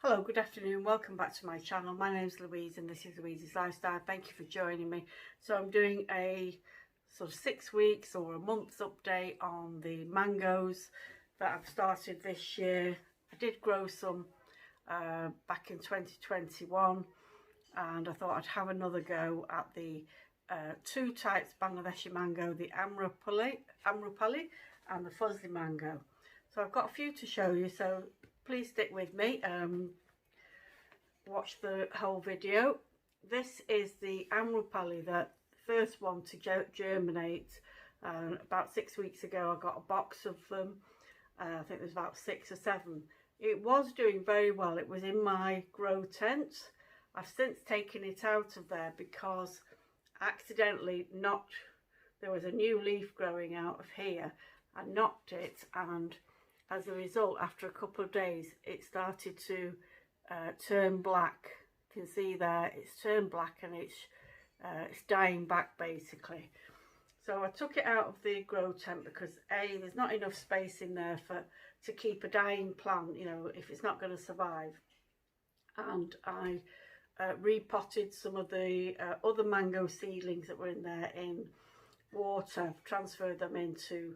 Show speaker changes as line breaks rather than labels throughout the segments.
Hello, good afternoon, welcome back to my channel. My name is Louise and this is Louise's Lifestyle. Thank you for joining me. So I'm doing a sort of 6 weeks or a month's update on the mangoes that I've started this year. I did grow some back in 2021 and I thought I'd have another go at the two types Bangladeshi mango, the Amrapali and the Fuzzy mango. So I've got a few to show you, so please stick with me, watch the whole video. This is the Amrapali, the first one to germinate. About 6 weeks ago I got a box of them. I think there's about 6 or 7. It was doing very well. It was in my grow tent. I've since taken it out of there because I accidentally there was a new leaf growing out of here. I knocked it, and as a result, after a couple of days, it started to turn black. You can see there, it's turned black and it's dying back basically. So I took it out of the grow tent because A, there's not enough space in there to keep a dying plant, you know, if it's not going to survive. And I repotted some of the other mango seedlings that were in there in water, transferred them into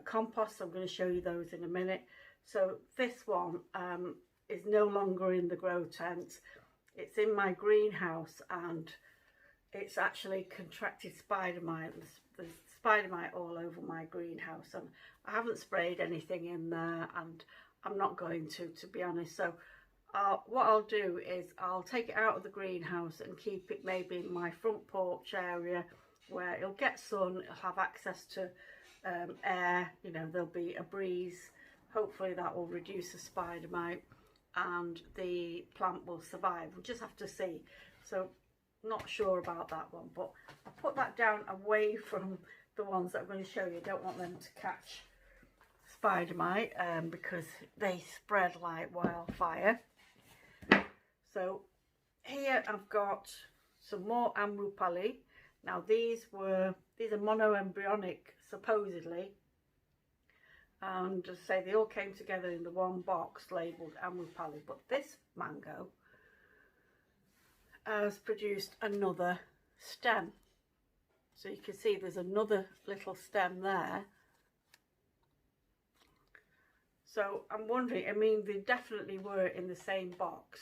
compost. I'm going to show you those in a minute. So this one is no longer in the grow tent. It's in my greenhouse and it's actually contracted spider mite. There's spider mite all over my greenhouse, and I haven't sprayed anything in there, and I'm not going to be honest. So what I'll do is I'll take it out of the greenhouse and keep it maybe in my front porch area where it'll get sun, it'll have access to air, you know, there'll be a breeze. Hopefully that will reduce the spider mite and the plant will survive. We'll just have to see. So not sure about that one, but I'll put that down away from the ones that I'm going to show you. Don't want them to catch spider mite because they spread like wildfire. So here I've got some more Amrapali. Now these are monoembryonic supposedly, and as I say, they all came together in the one box labelled Amrapali, but this mango has produced another stem. So you can see there's another little stem there. So I'm wondering, I mean, they definitely were in the same box.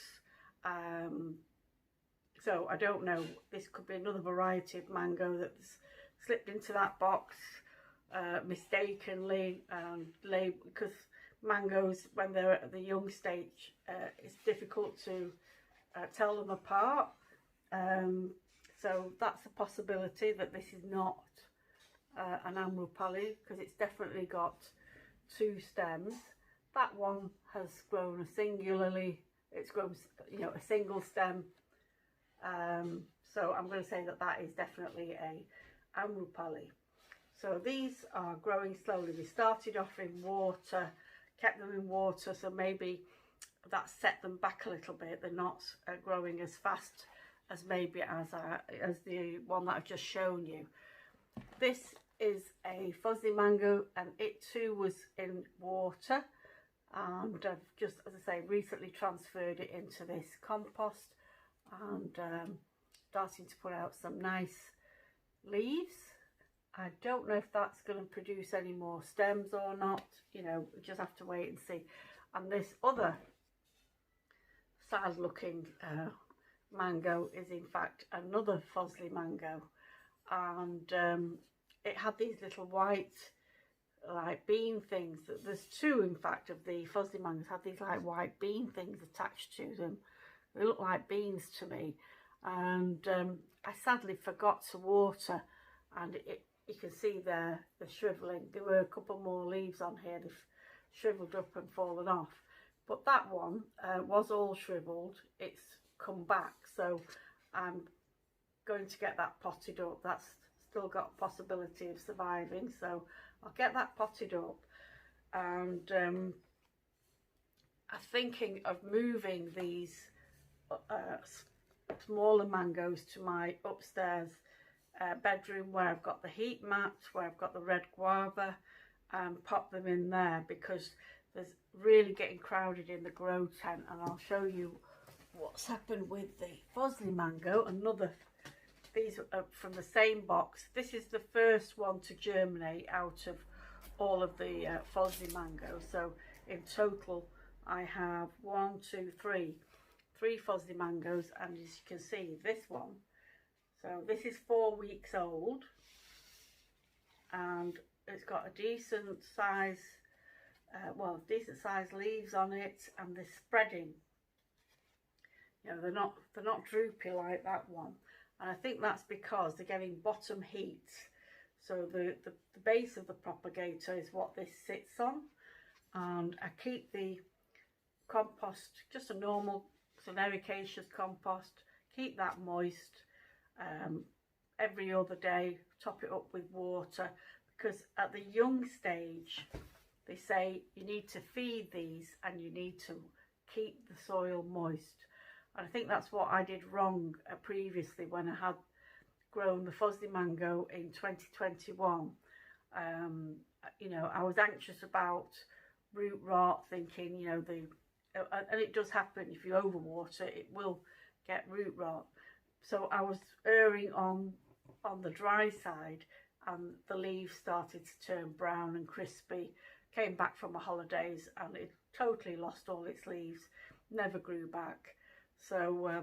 So I don't know, this could be another variety of mango that's slipped into that box mistakenly, because mangoes, when they're at the young stage, it's difficult to tell them apart. So that's a possibility that this is not an Amrapali, because it's definitely got 2 stems. That one has grown it's grown, you know, a single stem. So I'm going to say that that is definitely a Amrapali. So these are growing slowly. They started off in water, kept them in water, so maybe that set them back a little bit. They're not growing as fast as maybe as the one that I've just shown you. This is a fuzzy mango, and it too was in water, and I've just, as I say, recently transferred it into this compost and starting to put out some nice leaves. I don't know if that's going to produce any more stems or not, you know, we just have to wait and see. And this other sad looking mango is in fact another fuzzy mango, and it had these little white like bean things. There's 2 in fact of the fuzzy mangoes had these like white bean things attached to them. They look like beans to me, and I sadly forgot to water, and you can see there the shrivelling. There were a couple more leaves on here, they've shriveled up and fallen off, but that one was all shriveled. It's come back, so I'm going to get that potted up. That's still got a possibility of surviving, so I'll get that potted up. And I'm thinking of moving these smaller mangoes to my upstairs bedroom, where I've got the heat mat, where I've got the red guava, and pop them in there, because there's really getting crowded in the grow tent, and I'll show you what's happened with the Fosley mango. These are from the same box. This is the first one to germinate out of all of the Fosley mango. So in total I have three Fosley mangoes, and as you can see, this one, so this is 4 weeks old, and it's got a decent size decent sized leaves on it, and they're spreading. You know, they're not droopy like that one, and I think that's because they're getting bottom heat. So the base of the propagator is what this sits on, and I keep the compost, just a normal genericaceous compost, keep that moist every other day, top it up with water, because at the young stage they say you need to feed these and you need to keep the soil moist. And I think that's what I did wrong previously when I had grown the Fosley mango in 2021. You know, I was anxious about root rot, thinking, you know, and it does happen if you overwater, it will get root rot. So I was erring on the dry side, and the leaves started to turn brown and crispy. Came back from my holidays and it totally lost all its leaves, never grew back. So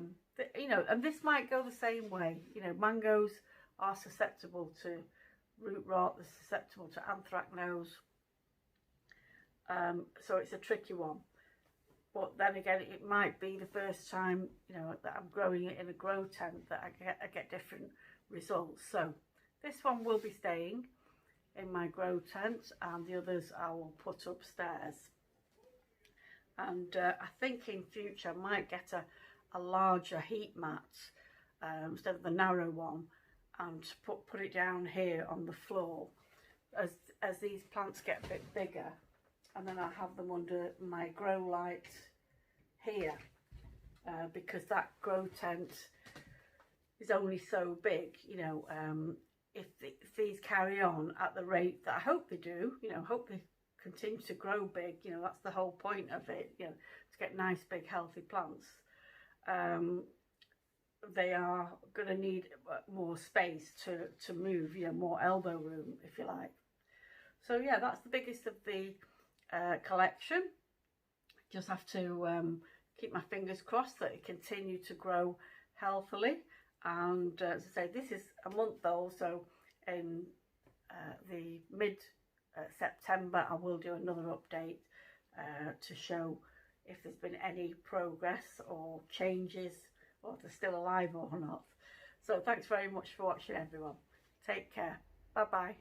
you know, and this might go the same way. You know, mangoes are susceptible to root rot, they're susceptible to anthracnose, so it's a tricky one. But then again, it might be the first time, you know, that I'm growing it in a grow tent that I get different results. So this one will be staying in my grow tent, and the others I will put upstairs. And I think in future I might get a larger heat mat instead of the narrow one, and put it down here on the floor as these plants get a bit bigger, and then I'll have them under my grow light here, because that grow tent is only so big, you know. If these carry on at the rate that I hope they do, you know, hope they continue to grow big, you know, that's the whole point of it, you know, to get nice big healthy plants. They are going to need more space to move, you know, more elbow room, if you like. So yeah, that's the biggest of the collection. Just have to keep my fingers crossed that it continue to grow healthily. And as I say, this is a month old, so in the mid-September I will do another update to show if there's been any progress or changes, or if they're still alive or not. So thanks very much for watching, everyone. Take care. Bye bye.